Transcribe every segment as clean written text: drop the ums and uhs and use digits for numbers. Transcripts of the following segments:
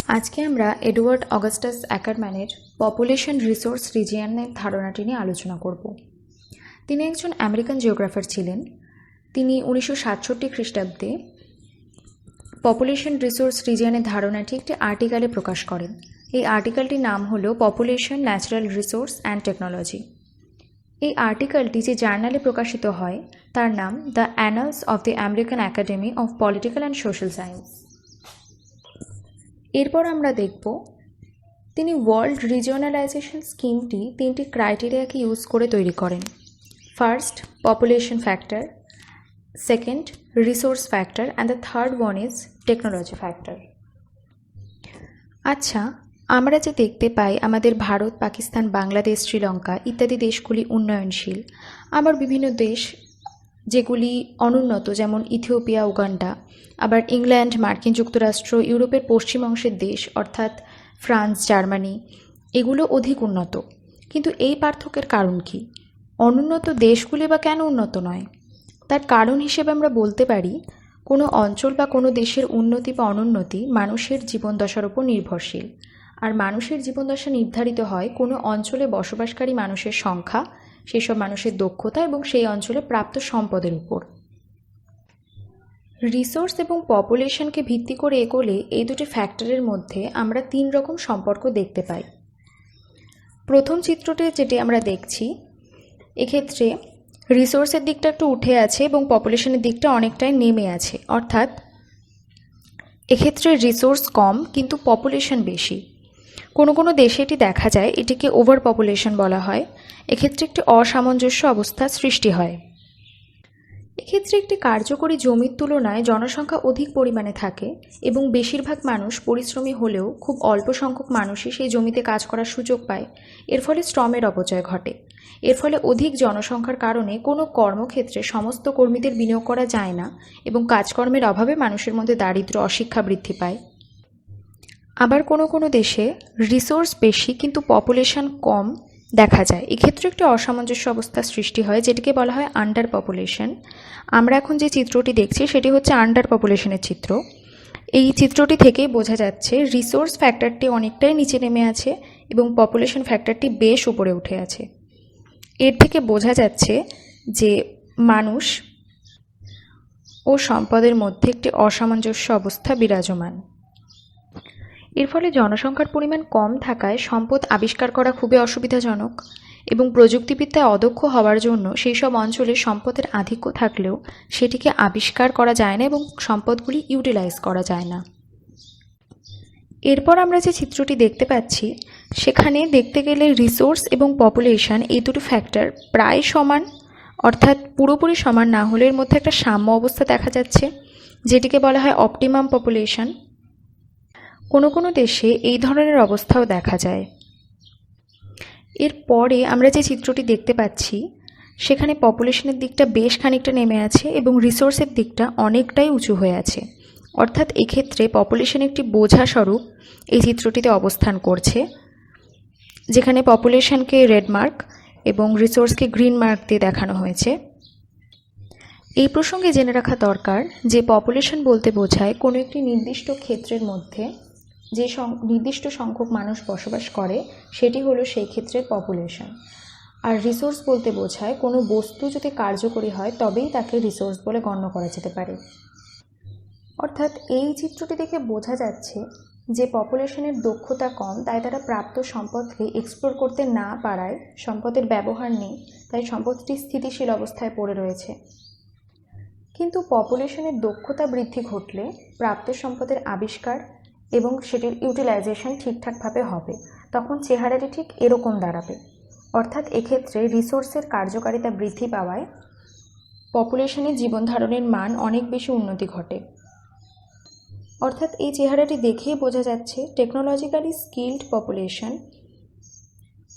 আজকে আমরা Edward Augustus অ্যাকারম্যানের population resource রিজিয়নের ধারণাটি নিয়ে আলোচনা করব। তিনি একজন আমেরিকান জিওগ্রাফার ছিলেন। তিনি 1967 খ্রিস্টাব্দে পপুলেশন রিসোর্স রিজিয়নের ধারণাটি একটি আর্টিকেলে প্রকাশ করেন। এই আর্টিকেলটির নাম হলো population, natural resource and technology. এই আর্টিকেলটি যে জার্নালে প্রকাশিত হয় তার নাম the annals of the American academy of political and social science. এরপর আমরা দেখব তিনি ওয়ার্ল্ড রিজিওনালাইজেশন স্কিমটি তিনটি ক্রাইটেরিয়াকে ইউজ করে তৈরি করেন। First, population factor; second, resource factor; and the third one is technology factor. আচ্ছা, আমরা যে দেখতে পাই আমাদের ভারত, পাকিস্তান, বাংলাদেশ, শ্রীলঙ্কা ইত্যাদি দেশগুলি উন্নয়নশীল, আবার বিভিন্ন দেশ যেগুলি অনুন্নত, যেমন ইথিওপিয়া, উগান্ডা, আবার ইংল্যান্ড, মার্কিন যুক্তরাষ্ট্র, ইউরোপের পশ্চিম অংশের দেশ অর্থাৎ ফ্রান্স, জার্মানি, এগুলো অধিক উন্নত। কিন্তু এই পার্থক্যের কারণ কি? অনুন্নত দেশগুলি বা কেন উন্নত নয়? তার কারণ হিসেবে আমরা বলতে পারি কোনো অঞ্চল বা কোনো দেশের উন্নতি বা অনুন্নতি মানুষের জীবনদশার উপর নির্ভরশীল। আর মানুষের জীবনদশা নির্ধারিত হয় কোনো অঞ্চলে বসবাসকারী মানুষের সংখ্যা, সেসব মানুষের দক্ষতা এবং সেই অঞ্চলে প্রাপ্ত সম্পদের উপর। রিসোর্স এবং পপুলেশনকে ভিত্তি করে এগোলে এই দুটি ফ্যাক্টরের মধ্যে আমরা তিন রকম সম্পর্ক দেখতে পাই। প্রথম চিত্রটি যেটি আমরা দেখছি, এক্ষেত্রে রিসোর্সের দিকটা একটু উঠে আছে এবং পপুলেশনের দিকটা অনেকটাই নেমে আছে, অর্থাৎ এক্ষেত্রে রিসোর্স কম কিন্তু পপুলেশন বেশি। কোনো কোনো দেশে এটি দেখা যায়, এটিকে ওভার পপুলেশন বলা হয়। এক্ষেত্রে একটি অসামঞ্জস্য অবস্থার সৃষ্টি হয়। এক্ষেত্রে একটি কার্যকরী জমির তুলনায় জনসংখ্যা অধিক পরিমাণে থাকে এবং বেশিরভাগ মানুষ পরিশ্রমী হলেও খুব অল্প সংখ্যক মানুষই সেই জমিতে কাজ করার সুযোগ পায়। এর ফলে শ্রমের অপচয় ঘটে। এর ফলে অধিক জনসংখ্যার কারণে কোনো কর্মক্ষেত্রে সমস্ত কর্মীদের বিনিয়োগ করা যায় না এবং কাজকর্মের অভাবে মানুষের মধ্যে দারিদ্র্য, অশিক্ষা বৃদ্ধি পায়। আবার কোনো কোনো দেশে রিসোর্স বেশি কিন্তু পপুলেশন কম দেখা যায়। এক্ষেত্রে একটি অসামঞ্জস্য অবস্থার সৃষ্টি হয়, যেটিকে বলা হয় আন্ডার পপুলেশন। আমরা এখন যে চিত্রটি দেখছি সেটি হচ্ছে আন্ডার পপুলেশনের চিত্র। এই চিত্রটি থেকেই বোঝা যাচ্ছে রিসোর্স ফ্যাক্টরটি অনেকটাই নিচে নেমে আছে এবং পপুলেশন ফ্যাক্টরটি বেশ উপরে উঠে আছে। এর থেকে বোঝা যাচ্ছে যে মানুষ ও সম্পদের মধ্যে একটি অসামঞ্জস্য অবস্থা বিরাজমান। এর ফলে জনসংখ্যার পরিমাণ কম থাকায় সম্পদ আবিষ্কার করা খুবই অসুবিধাজনক এবং প্রযুক্তিবিদ্যায় অদক্ষ হওয়ার জন্য সেই সব অঞ্চলে সম্পদের আধিক্য থাকলেও সেটিকে আবিষ্কার করা যায় না এবং সম্পদগুলি ইউটিলাইজ করা যায় না। এরপর আমরা যে চিত্রটি দেখতে পাচ্ছি সেখানে দেখতে গেলে রিসোর্স এবং পপুলেশন এই দুটি ফ্যাক্টর প্রায় সমান, অর্থাৎ পুরোপুরি সমান না হলে এর মধ্যে একটা সাম্য অবস্থা দেখা যাচ্ছে, যেটিকে বলা হয় অপটিমাম পপুলেশন। কোনো কোনো দেশে এই ধরনের অবস্থাও দেখা যায়। এরপরে আমরা যে চিত্রটি দেখতে পাচ্ছি সেখানে পপুলেশনের দিকটা বেশ খানিকটা নেমে আছে এবং রিসোর্সের দিকটা অনেকটাই উঁচু হয়ে আছে, অর্থাৎ এক্ষেত্রে পপুলেশন একটি বোঝা স্বরূপ এই চিত্রটিতে অবস্থান করছে, যেখানে পপুলেশনকে রেড মার্ক এবং রিসোর্সকে গ্রিন মার্ক দিয়ে দেখানো হয়েছে। এই প্রসঙ্গে জেনে রাখা দরকার যে পপুলেশন বলতে বোঝায় কোনো একটি নির্দিষ্ট ক্ষেত্রের মধ্যে যে নির্দিষ্ট সংখ্যক মানুষ বসবাস করে সেটি হলো সেই ক্ষেত্রের পপুলেশন। আর রিসোর্স বলতে বোঝায় কোনো বস্তু যদি কার্যকরী হয় তবেই তাকে রিসোর্স বলে গণ্য করা যেতে পারে। অর্থাৎ এই চিত্রটি দেখে বোঝা যাচ্ছে যে পপুলেশনের দক্ষতা কম, তাই তারা প্রাপ্ত সম্পদকে এক্সপ্লোর করতে না পারায় সম্পদের ব্যবহার নেই, তাই সম্পদটি স্থিতিশীল অবস্থায় পড়ে রয়েছে। কিন্তু পপুলেশনের দক্ষতা বৃদ্ধি ঘটলে প্রাপ্ত সম্পদের আবিষ্কার এবং সেটির ইউটিলাইজেশন ঠিকঠাকভাবে হবে, তখন চেহারাটি ঠিক এরকম দাঁড়াবে। অর্থাৎ এক্ষেত্রে রিসোর্সের কার্যকারিতা বৃদ্ধি পাওয়ায় পপুলেশনের জীবনধারণের মান অনেক বেশি উন্নতি ঘটে। অর্থাৎ এই চেহারাটি দেখেই বোঝা যাচ্ছে টেকনোলজিক্যালি স্কিল্ড পপুলেশন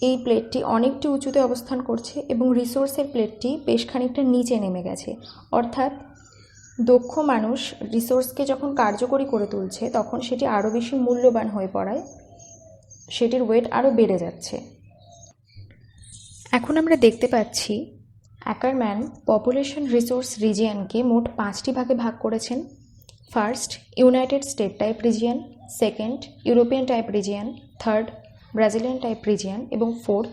এই প্লেটটি অনেকটি উঁচুতে অবস্থান করছে এবং রিসোর্সের প্লেটটি বেশ খানিকটা নিচে নেমে গেছে। অর্থাৎ দক্ষ মানুষ রিসোর্সকে যখন কার্যকরী করে তুলছে তখন সেটি আরও বেশি মূল্যবান হয়ে পড়ায় সেটির ওয়েট আরও বেড়ে যাচ্ছে। এখন আমরা দেখতে পাচ্ছি অ্যাকারম্যান পপুলেশন রিসোর্স রিজিয়নকে মোট 5টি ভাগে ভাগ করেছেন। First, united state type region, second, European type region, third, Brazilian type region এবং fourth,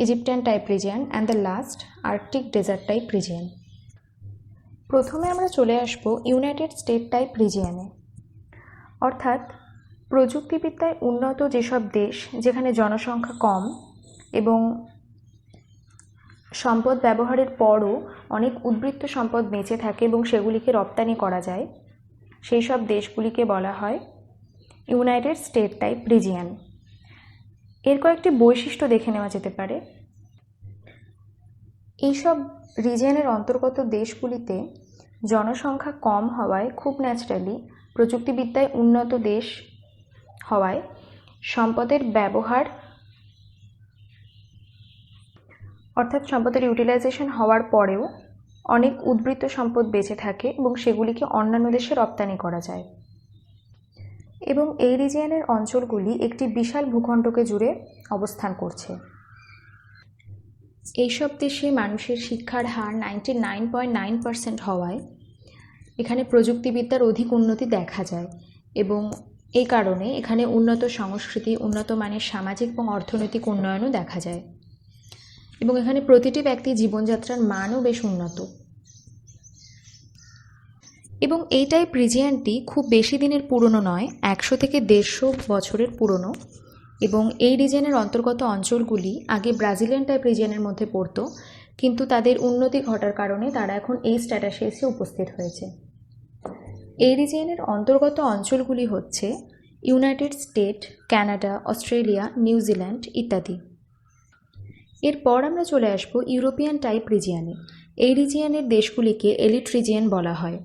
Egyptian type region and the last, arctic desert type region. প্রথমে আমরা চলে আসব ইউনাইটেড স্টেট টাইপ রিজিয়নে, অর্থাৎ প্রযুক্তিবিদ্যায় উন্নত যেসব দেশ যেখানে জনসংখ্যা কম এবং সম্পদ ব্যবহারের পরও অনেক উদ্বৃত্ত সম্পদ বেঁচে থাকে এবং সেগুলিকে রপ্তানি করা যায়, সেই সব দেশগুলিকে বলা হয় ইউনাইটেড স্টেট টাইপ রিজিয়ন। এর কয়েকটি বৈশিষ্ট্য দেখে নেওয়া যেতে পারে। এইসব রিজিয়নের অন্তর্গত দেশগুলিতে জনসংখ্যা কম হওয়ায় খুব ন্যাচারালি প্রযুক্তিবিদ্যায় উন্নত দেশ হওয়ায় সম্পদের ব্যবহার অর্থাৎ সম্পদের ইউটিলাইজেশন হওয়ার পরেও অনেক উদ্বৃত্ত সম্পদ বেঁচে থাকে এবং সেগুলিকে অন্যান্য দেশে রপ্তানি করা যায়। এবং এই রিজিয়নের অঞ্চলগুলি একটি বিশাল ভূখণ্ডকে জুড়ে অবস্থান করছে। এইসব দেশে মানুষের শিক্ষার হার 99.9% হওয়ায় এখানে প্রযুক্তিবিদ্যার অধিক উন্নতি দেখা যায় এবং এই কারণে এখানে উন্নত সংস্কৃতি, উন্নত মানের সামাজিক এবং অর্থনৈতিক উন্নয়নও দেখা যায় এবং এখানে প্রতিটি ব্যক্তির জীবনযাত্রার মানও বেশ উন্নত। এবং এই টাইপ রিজিয়নটি খুব বেশি দিনের পুরনো নয়, 100 থেকে 150 বছরের পুরনো। এবং এই রিজিয়নের অন্তর্গত অঞ্চলগুলি আগে ব্রাজিলিয়ান টাইপ রিজিয়নের মধ্যে পড়তো, কিন্তু তাদের উন্নতি ঘটার কারণে তারা এখন এই স্ট্যাটাসে এসে উপস্থিত হয়েছে। এই রিজিয়নের অন্তর্গত অঞ্চলগুলি হচ্ছে United state, Canada, Australia, New Zealand ইত্যাদি। এরপর আমরা চলে আসব ইউরোপিয়ান টাইপ রিজিয়নে। এই রিজিয়নের দেশগুলিকে এলিট রিজিয়ন বলা হয়,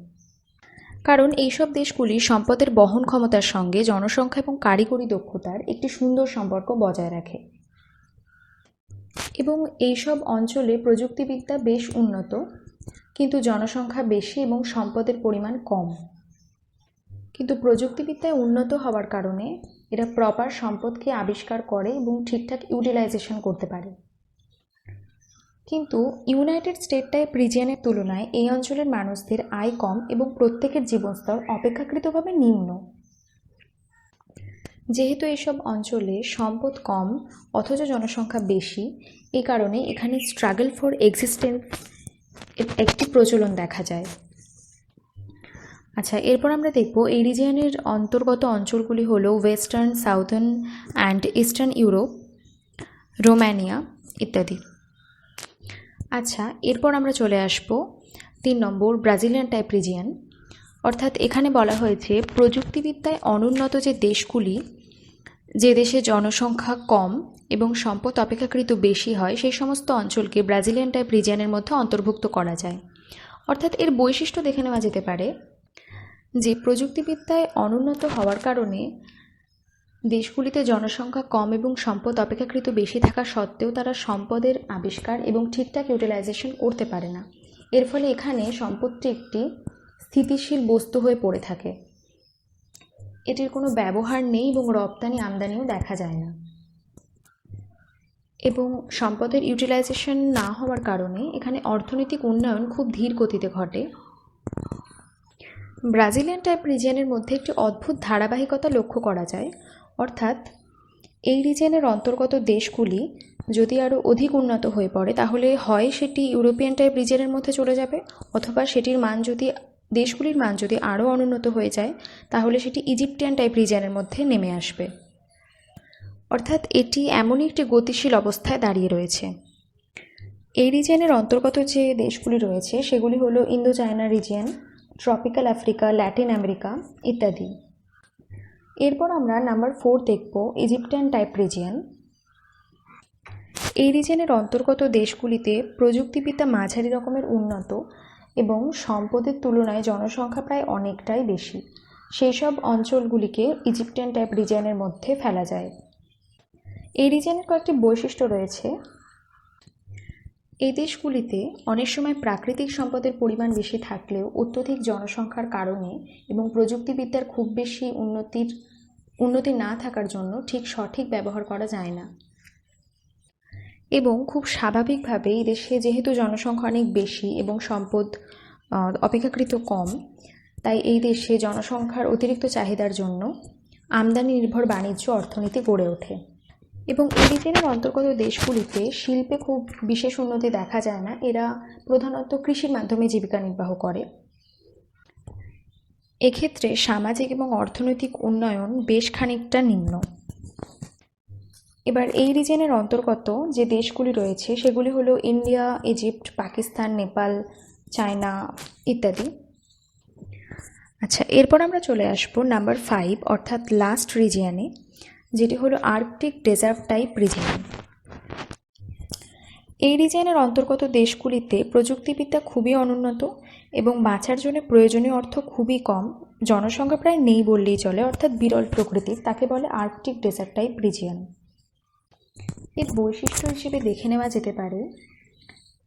কারণ এইসব দেশগুলি সম্পদের বহন ক্ষমতার সঙ্গে জনসংখ্যা এবং কারিগরি দক্ষতার একটি সুন্দর সম্পর্ক বজায় রাখে। এবং এইসব অঞ্চলে প্রযুক্তিবিদ্যা বেশ উন্নত, কিন্তু জনসংখ্যা বেশি এবং সম্পদের পরিমাণ কম। কিন্তু প্রযুক্তিবিদ্যায় উন্নত হওয়ার কারণে এরা প্রপার সম্পদকে আবিষ্কার করে এবং ঠিকঠাক ইউটিলাইজেশন করতে পারে। কিন্তু ইউনাইটেড স্টেট টাইপ রিজিয়নের তুলনায় এই অঞ্চলের মানুষদের আয় কম এবং প্রত্যেকের জীবনস্তর অপেক্ষাকৃতভাবে নিম্ন। যেহেতু এইসব অঞ্চলে সম্পদ কম অথচ জনসংখ্যা বেশি, এই কারণে এখানে স্ট্রাগল ফর এক্সিস্টেন্স একটি প্রচলন দেখা যায়। আচ্ছা, এরপর আমরা দেখব এই রিজিয়নের অন্তর্গত অঞ্চলগুলি হলো western, southern and eastern Europe, Romania ইত্যাদি। আচ্ছা, এরপর আমরা চলে আসব 3 নম্বর ব্রাজিলিয়ান টাইপ রিজিয়ন, অর্থাৎ এখানে বলা হয়েছে প্রযুক্তিবিদ্যায় অনুন্নত যে দেশগুলি, যে দেশে জনসংখ্যা কম এবং সম্পদ অপেক্ষাকৃত বেশি হয়, সেই সমস্ত অঞ্চলকে ব্রাজিলিয়ান টাইপ রিজিয়নের মধ্যে অন্তর্ভুক্ত করা যায়। অর্থাৎ এর বৈশিষ্ট্য দেখে নেওয়া যেতে পারে যে প্রযুক্তিবিদ্যায় অনুন্নত হওয়ার কারণে দেশগুলিতে জনসংখ্যা কম এবং সম্পদ অপেক্ষাকৃত বেশি থাকা সত্ত্বেও তারা সম্পদের আবিষ্কার এবং ঠিকঠাক ইউটিলাইজেশন করতে পারে না। এর ফলে এখানে সম্পদটি একটি স্থিতিশীল বস্তু হয়ে পড়ে থাকে, এটির কোনো ব্যবহার নেই এবং রপ্তানি আমদানিও দেখা যায় না। এবং সম্পদের ইউটিলাইজেশন না হওয়ার কারণে এখানে অর্থনৈতিক উন্নয়ন খুব ধীর গতিতে ঘটে। ব্রাজিলিয়ান টাইপ রিজিয়নের মধ্যে একটি অদ্ভুত ধারাবাহিকতা লক্ষ্য করা যায়, অর্থাৎ এই রিজিয়নের অন্তর্গত দেশগুলি যদি আরও অধিক উন্নত হয়ে পড়ে তাহলে হয় সেটি ইউরোপিয়ান টাইপ রিজিয়নের মধ্যে চলে যাবে, অথবা দেশগুলির মান যদি আরও অনুন্নত হয়ে যায় তাহলে সেটি ইজিপ্টিয়ান টাইপ রিজিয়নের মধ্যে নেমে আসবে। অর্থাৎ এটি এমনই একটি গতিশীল অবস্থায় দাঁড়িয়ে রয়েছে। এই রিজিয়নের অন্তর্গত যে দেশগুলি রয়েছে সেগুলি হলো Indo China region, tropical Africa, Latin America ইত্যাদি। এরপর আমরা নাম্বার 4 দেখব ইজিপ্টিয়ান টাইপ রিজিয়ন। এই রিজিয়নের অন্তর্গত দেশগুলিতে প্রযুক্তিবিদ্যা মাঝারি রকমের উন্নত এবং সম্পদের তুলনায় জনসংখ্যা প্রায় অনেকটাই বেশি। সেই সব অঞ্চলগুলিকে ইজিপ্টিয়ান টাইপ রিজিয়নের মধ্যে ফেলা যায়। এই রিজিয়নের কয়েকটি বৈশিষ্ট্য রয়েছে। এই দেশগুলিতে অনেক সময় প্রাকৃতিক সম্পদের পরিমাণ বেশি থাকলেও অত্যধিক জনসংখ্যার কারণে এবং প্রযুক্তিবিদ্যার খুব বেশি উন্নতি না থাকার জন্য সঠিক ব্যবহার করা যায় না। এবং খুব স্বাভাবিকভাবে এই দেশে যেহেতু জনসংখ্যা অনেক বেশি এবং সম্পদ অপেক্ষাকৃত কম, তাই এই দেশে জনসংখ্যার অতিরিক্ত চাহিদার জন্য আমদানি নির্ভর বাণিজ্য অর্থনীতি গড়ে ওঠে। এবং এই রিজিয়নের অন্তর্গত দেশগুলিতে শিল্পে খুব বিশেষ উন্নতি দেখা যায় না, এরা প্রধানত কৃষির মাধ্যমে জীবিকা নির্বাহ করে। এক্ষেত্রে সামাজিক এবং অর্থনৈতিক উন্নয়ন বেশ খানিকটা নিম্ন। এবার এই রিজিয়নের অন্তর্গত যে দেশগুলি রয়েছে সেগুলি হলো India, Egypt, Pakistan, Nepal, China ইত্যাদি। আচ্ছা, এরপর আমরা চলে আসবো নাম্বার 5 অর্থাৎ লাস্ট রিজিয়নে, যেটি হলো আর্কটিক ডেজার্ট টাইপ রিজিয়ন। এই রিজিয়নের অন্তর্গত দেশগুলিতে প্রযুক্তিবিদ্যা খুবই অনুন্নত এবং বাঁচার জন্য প্রয়োজনীয় অর্থ খুবই কম, জনসংখ্যা প্রায় নেই বললেই চলে, অর্থাৎ বিরল প্রকৃতির, তাকে বলে আর্কটিক ডেজার্ট টাইপ রিজিয়ন। এর বৈশিষ্ট্য হিসেবে দেখে নেওয়া যেতে পারে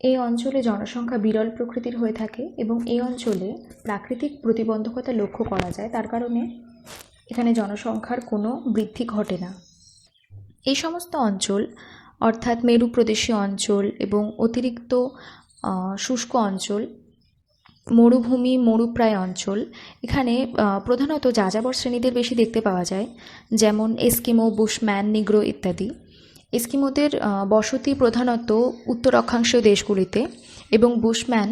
এই অঞ্চলে জনসংখ্যা বিরল প্রকৃতির হয়ে থাকে এবং এই অঞ্চলে প্রাকৃতিক প্রতিবন্ধকতা লক্ষ্য করা যায়, তার কারণে এখানে জনসংখ্যার কোনো বৃদ্ধি ঘটে না। এই সমস্ত অঞ্চল অর্থাৎ মেরু প্রদেশীয় অঞ্চল এবং অতিরিক্ত শুষ্ক অঞ্চল, মরুভূমি, মরুপ্রায় অঞ্চল, এখানে প্রধানত যাযাবর শ্রেণীদের বেশি দেখতে পাওয়া যায়, যেমন এস্কিমো, বুশম্যান, নিগ্রো ইত্যাদি। এস্কিমোদের বসতি প্রধানত উত্তর অক্ষাংশীয় দেশগুলিতে এবং বুশম্যান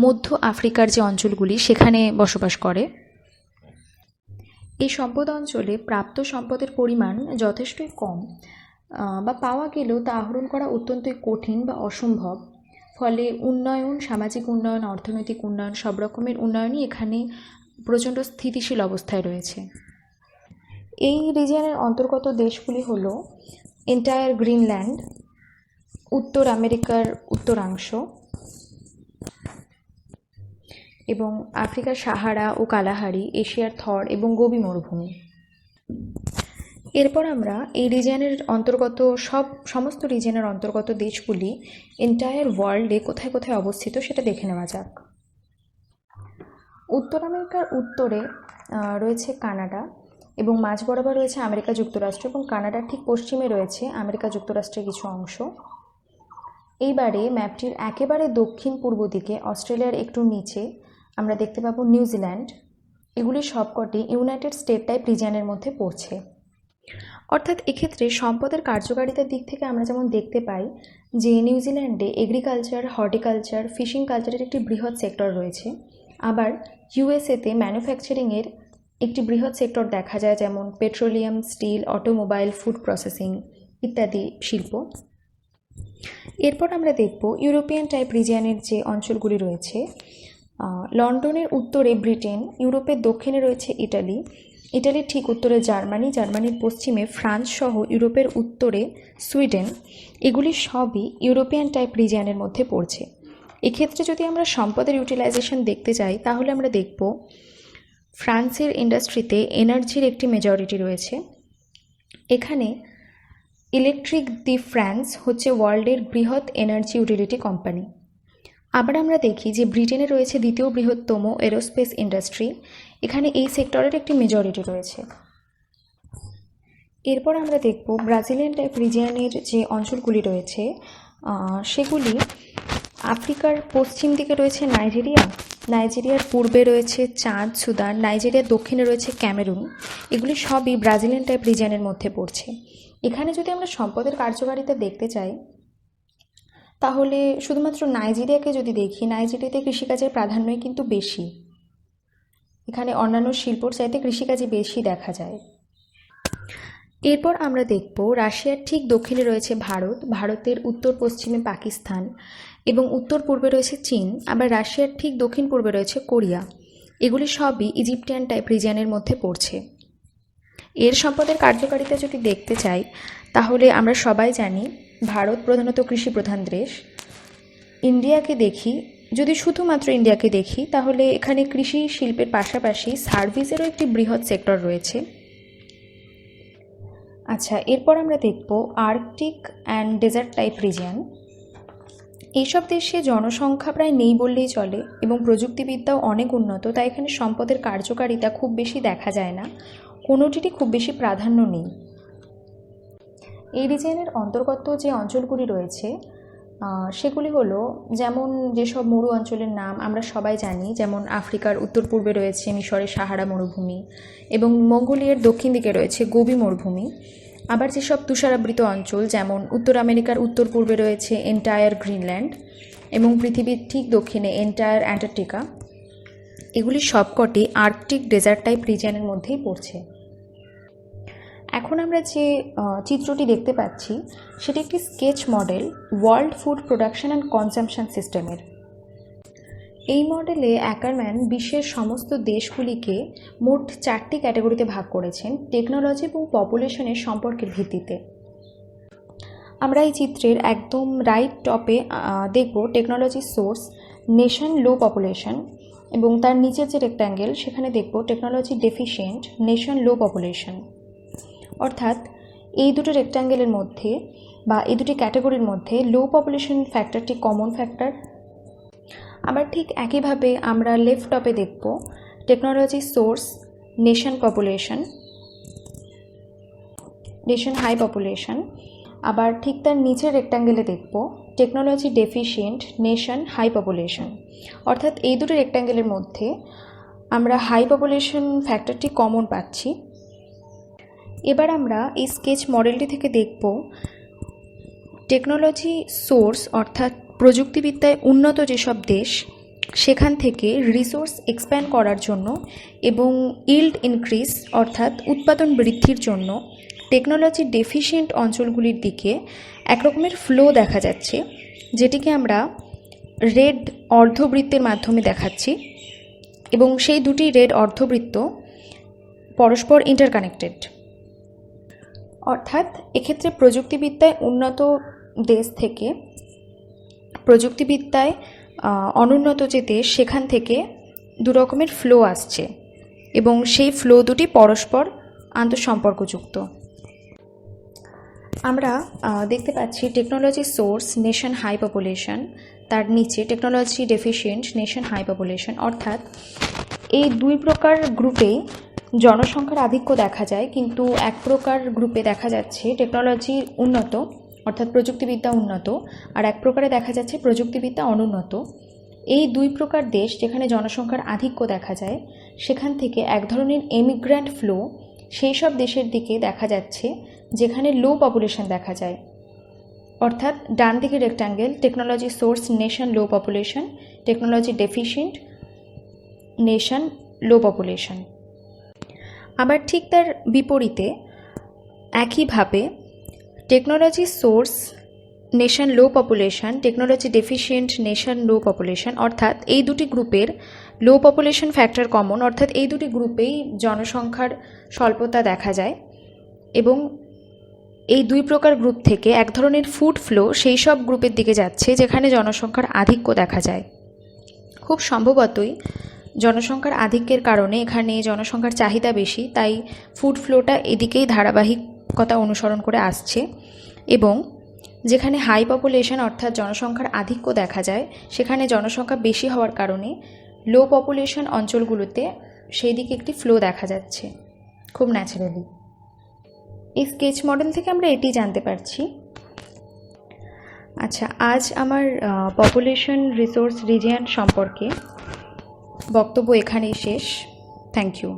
মধ্য আফ্রিকার যে অঞ্চলগুলি সেখানে বসবাস করে। এই সম্পদ অঞ্চলে প্রাপ্ত সম্পদের পরিমাণ যথেষ্টই কম, বা পাওয়া গেলেও তা আহরণ করা অত্যন্তই কঠিন বা অসম্ভব। ফলে উন্নয়ন, সামাজিক উন্নয়ন, অর্থনৈতিক উন্নয়ন, সব রকমের উন্নয়নই এখানে প্রচণ্ড স্থিতিশীল অবস্থায় রয়েছে। এই রিজিয়নের অন্তর্গত দেশগুলি হলো এন্টায়ার গ্রিনল্যান্ড, উত্তর আমেরিকার উত্তরাংশ এবং আফ্রিকার সাহারা ও কালাহারি, এশিয়ার থর এবং গোবি মরুভূমি। এরপর আমরা এই রিজিয়নের অন্তর্গত সমস্ত রিজিয়নের অন্তর্গত দেশগুলি এন্টায়ার ওয়ার্ল্ডে কোথায় কোথায় অবস্থিত সেটা দেখে নেওয়া যাক। উত্তর আমেরিকার উত্তরে রয়েছে কানাডা এবং মাঝ বরাবর রয়েছে আমেরিকা যুক্তরাষ্ট্র এবং কানাডার ঠিক পশ্চিমে রয়েছে আমেরিকা যুক্তরাষ্ট্রের কিছু অংশ। এইবারে ম্যাপটির একেবারে দক্ষিণ পূর্ব দিকে অস্ট্রেলিয়ার একটু নিচে আমরা দেখতে পাবো নিউজিল্যান্ড। এগুলি সবকটি ইউনাইটেড স্টেট টাইপ রিজিয়নের মধ্যে পড়ছে। অর্থাৎ এক্ষেত্রে সম্পদের কার্যকারিতার দিক থেকে আমরা যেমন দেখতে পাই যে নিউজিল্যান্ডে এগ্রিকালচার, হর্টিকালচার, ফিশিং কালচারের একটি বৃহৎ সেক্টর রয়েছে, আবার ইউএসএতে ম্যানুফ্যাকচারিংয়ের একটি বৃহৎ সেক্টর দেখা যায়, যেমন petroleum, steel, automobile, food processing ইত্যাদি শিল্প। এরপর আমরা দেখব ইউরোপিয়ান টাইপ রিজিয়নের যে অঞ্চলগুলি রয়েছে। লন্ডনের উত্তরে ব্রিটেন, ইউরোপের দক্ষিণে রয়েছে ইটালি, ইটালির ঠিক উত্তরে জার্মানি, জার্মানির পশ্চিমে ফ্রান্স সহ ইউরোপের উত্তরে সুইডেন। এগুলি সবই ইউরোপিয়ান টাইপ রিজিয়নের মধ্যে পড়ছে। এক্ষেত্রে যদি আমরা সম্পদের ইউটিলাইজেশন দেখতে চাই তাহলে আমরা দেখব ফ্রান্সের ইন্ডাস্ট্রিতে এনার্জির একটি মেজরিটি রয়েছে। এখানে ইলেকট্রিক দি ফ্রান্স হচ্ছে ওয়ার্ল্ডের বৃহৎ এনার্জি ইউটিলিটি কোম্পানি। আবার আমরা দেখি যে ব্রিটেনে রয়েছে দ্বিতীয় বৃহত্তম এরোস্পেস ইন্ডাস্ট্রি, এখানে এই সেক্টরের একটি মেজরিটি রয়েছে। এরপর আমরা দেখব ব্রাজিলিয়ান টাইপ রিজিয়নের যে অঞ্চলগুলি রয়েছে সেগুলি আফ্রিকার পশ্চিম দিকে রয়েছে নাইজেরিয়া, নাইজেরিয়ার পূর্বে রয়েছে চাঁদ, সুদান, নাইজেরিয়ার দক্ষিণে রয়েছে ক্যামেরুন। এগুলি সবই ব্রাজিলিয়ান টাইপ রিজিয়নের মধ্যে পড়ছে। এখানে যদি আমরা সম্পদের কার্যকারিতা দেখতে চাই তাহলে শুধুমাত্র নাইজেরিয়াকে যদি দেখি, নাইজেরিয়াতে কৃষিকাজের প্রাধান্যই কিন্তু বেশি। এখানে অন্যান্য শিল্পর চাইতে কৃষিকাজই বেশি দেখা যায়। এরপর আমরা দেখব রাশিয়ার ঠিক দক্ষিণে রয়েছে ভারত, ভারতের উত্তর পশ্চিমে পাকিস্তান এবং উত্তর পূর্বে রয়েছে চীন, আবার রাশিয়ার ঠিক দক্ষিণ পূর্বে রয়েছে কোরিয়া। এগুলি সবই ইজিপ্টিয়ান টাইপ রিজিয়নের মধ্যে পড়ছে। এর সম্পদের কার্যকারিতা যদি দেখতে চাই তাহলে আমরা সবাই জানি ভারত প্রধানত কৃষি প্রধান দেশ। ইন্ডিয়াকে দেখি, যদি শুধুমাত্র ইন্ডিয়াকে দেখি তাহলে এখানে কৃষি শিল্পের পাশাপাশি সার্ভিসেরও একটি বৃহৎ সেক্টর রয়েছে। আচ্ছা, এরপর আমরা দেখব Arctic and desert type region. এইসব দেশে জনসংখ্যা প্রায় নেই বললেই চলে এবং প্রযুক্তিবিদ্যাও অনেক উন্নত, তাই এখানে সম্পদের কার্যকারিতা খুব বেশি দেখা যায় না, কোনোটিরই খুব বেশি প্রাধান্য নেই। এই রিজিয়নের অন্তর্গত যে অঞ্চলগুলি রয়েছে সেগুলি হলো যেমন যেসব মরু অঞ্চলের নাম আমরা সবাই জানি, যেমন আফ্রিকার উত্তর পূর্বে রয়েছে মিশরের সাহারা মরুভূমি এবং মঙ্গোলিয়ার দক্ষিণ দিকে রয়েছে গোবি মরুভূমি। আবার যেসব তুষারাবৃত অঞ্চল, যেমন উত্তর আমেরিকার উত্তর পূর্বে রয়েছে এন্টায়ার গ্রিনল্যান্ড এবং পৃথিবীর ঠিক দক্ষিণে এন্টায়ার অ্যান্টার্কটিকা, এগুলি সবকটি আর্কটিক ডেজার্ট টাইপ রিজিয়নের মধ্যেই পড়ছে। এখন আমরা যে চিত্রটি দেখতে পাচ্ছি সেটি একটি sketch model world food production and consumption সিস্টেমের। এই মডেলে অ্যাকারম্যান বিশ্বের সমস্ত দেশগুলিকে মোট 4টি ক্যাটাগরিতে ভাগ করেছেন টেকনোলজি এবং পপুলেশনের সম্পর্কের ভিত্তিতে। আমরা এই চিত্রের একদম রাইট টপে দেখব টেকনোলজি সোর্স, নেশন, লো পপুলেশন, এবং তার নিচের যে রেক্ট্যাঙ্গেল সেখানে দেখব টেকনোলজি ডেফিশিয়েন্ট, নেশন, লো পপুলেশন। অর্থাৎ এই দুটো রেক্ট্যাঙ্গেলের মধ্যে বা এই দুটি ক্যাটাগরির মধ্যে লো পপুলেশন ফ্যাক্টরটি কমন ফ্যাক্টর। আবার ঠিক একইভাবে আমরা লেফট টপে দেখব technology source, nation population, nation high population. আবার ঠিক তার নিচের রেক্ট্যাঙ্গেলে দেখব technology deficient, nation high population. অর্থাৎ এই দুটো রেক্ট্যাঙ্গেলের মধ্যে আমরা হাই পপুলেশন ফ্যাক্টরটি কমন পাচ্ছি। এবার আমরা এই স্কেচ মডেলটি থেকে দেখব টেকনোলজি সোর্স অর্থাৎ প্রযুক্তিবিদ্যায় উন্নত যেসব দেশ সেখান থেকে রিসোর্স এক্সপ্যান্ড করার জন্য এবং ইল্ড ইনক্রিজ অর্থাৎ উৎপাদন বৃদ্ধির জন্য টেকনোলজি ডেফিশিয়েন্ট অঞ্চলগুলির দিকে একরকমের ফ্লো দেখা যাচ্ছে, যেটিকে আমরা রেড অর্ধবৃত্তের মাধ্যমে দেখাচ্ছি এবং সেই দুটি রেড অর্ধবৃত্ত পরস্পর ইন্টারকানেক্টেড। অর্থাৎ এক্ষেত্রে প্রযুক্তিবিদ্যায় উন্নত দেশ থেকে প্রযুক্তিবিদ্যায় অনুন্নত যে দেশ সেখান থেকে দু রকমের ফ্লো আসছে এবং সেই ফ্লো দুটি পরস্পর আন্তঃসম্পর্কযুক্ত। আমরা দেখতে পাচ্ছি technology source, nation high population, তার নিচে technology deficient, nation high population. অর্থাৎ এই দুই প্রকার গ্রুপেই জনসংখ্যার আধিক্য দেখা যায়, কিন্তু এক প্রকার গ্রুপে দেখা যাচ্ছে টেকনোলজি উন্নত অর্থাৎ প্রযুক্তিবিদ্যা উন্নত, আর এক প্রকারে দেখা যাচ্ছে প্রযুক্তিবিদ্যা অনুন্নত। এই দুই প্রকার দেশ যেখানে জনসংখ্যার আধিক্য দেখা যায় সেখান থেকে এক ধরনের এমিগ্র্যান্ট ফ্লো সেই সব দেশের দিকে দেখা যাচ্ছে যেখানে লো পপুলেশন দেখা যায়। অর্থাৎ ডান দিকে রেক্ট্যাঙ্গেল টেকনোলজি সোর্স, নেশন, লো পপুলেশন, টেকনোলজি ডেফিশিয়েন্ট, নেশন, লো পপুলেশন। আবার ঠিক তার বিপরীতে একইভাবে টেকনোলজি সোর্স, নেশন, লো পপুলেশন, টেকনোলজি ডেফিশিয়েন্ট, নেশন, লো পপুলেশন। অর্থাৎ এই দুটি গ্রুপের লো পপুলেশন ফ্যাক্টর কমন, অর্থাৎ এই দুটি গ্রুপেই জনসংখ্যার স্বল্পতা দেখা যায় এবং এই দুই প্রকার গ্রুপ থেকে এক ধরনের ফুড ফ্লো সেই সব গ্রুপের দিকে যাচ্ছে যেখানে জনসংখ্যার আধিক্য দেখা যায়। খুব সম্ভবতই জনসংখ্যার আধিক্যের কারণে এখানে জনসংখ্যার চাহিদা বেশি, তাই ফুড ফ্লোটা এদিকেই ধারাবাহিকতা অনুসরণ করে আসছে এবং যেখানে হাই পপুলেশন অর্থাৎ জনসংখ্যার আধিক্য দেখা যায় সেখানে জনসংখ্যা বেশি হওয়ার কারণে লো পপুলেশন অঞ্চলগুলোতে সেই দিকে একটি ফ্লো দেখা যাচ্ছে খুব ন্যাচারালি। এই স্কেচ মডেল থেকে আমরা এটি জানতে পারছি। আচ্ছা, আজ আমার পপুলেশন রিসোর্স রিজিয়ন সম্পর্কে বক্তব্য এখানেই শেষ। Thank you.